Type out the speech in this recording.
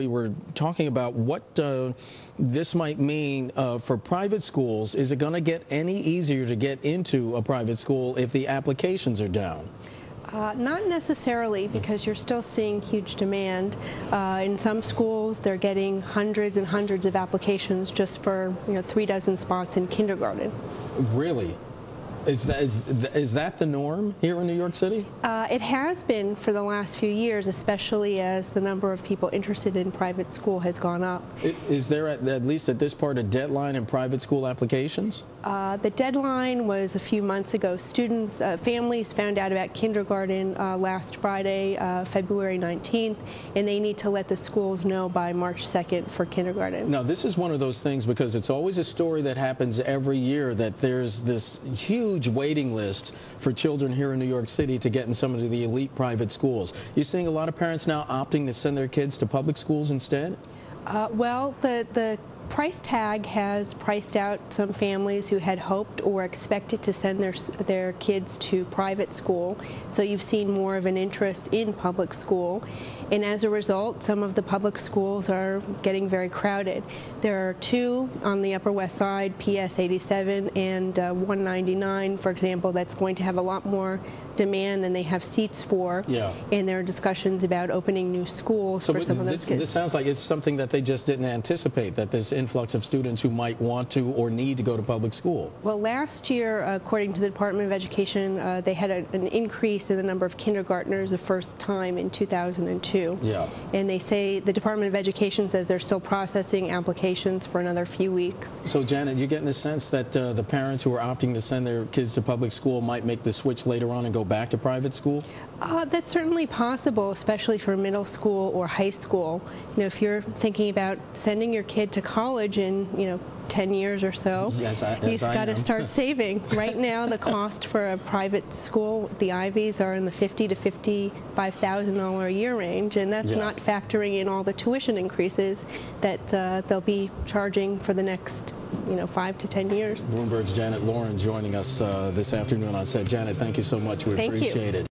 We were talking about what this might mean for private schools. Is it going to get any easier to get into a private school if the applications are down? Not necessarily, because you're still seeing huge demand. In some schools, they're getting hundreds and hundreds of applications just for 3 dozen spots in kindergarten. Really? Is that the norm here in New York City? It has been for the last few years, especially as the number of people interested in private school has gone up. Is there, at least at this part, a deadline in private school applications? The deadline was a few months ago. Families found out about kindergarten last Friday, February 19th, and they need to let the schools know by March 2nd for kindergarten. Now, this is one of those things, because it's always a story that happens every year, that there's this huge waiting list for children here in New York City to get in some of the elite private schools. You're seeing a lot of parents now opting to send their kids to public schools instead? Well, the price tag has priced out some families who had hoped or expected to send their kids to private school. So you've seen more of an interest in public school. And as a result, some of the public schools are getting very crowded. There are 2 on the Upper West Side, PS 87 and 199, for example, that's going to have a lot more demand than they have seats for. Yeah. And there are discussions about opening new schools for some of those kids. This sounds like it's something that they just didn't anticipate, that this influx of students who might want to or need to go to public school. Well, last year, according to the Department of Education, they had an increase in the number of kindergartners the first time in 2002. Yeah. And they say, the Department of Education says they're still processing applications for another few weeks. So, Janet, you getting the sense that the parents who are opting to send their kids to public school might make the switch later on and go back to private school? That's certainly possible, especially for middle school or high school. If you're thinking about sending your kid to college in 10 years or so, you've got to start saving. Right now, the cost for a private school, the Ivies, are in the $50,000 to $55,000 a year range, and that's not factoring in all the tuition increases that they'll be charging for the next 5 to 10 years. Bloomberg's Janet Lorin joining us this afternoon on set. Janet, thank you so much. We appreciate it.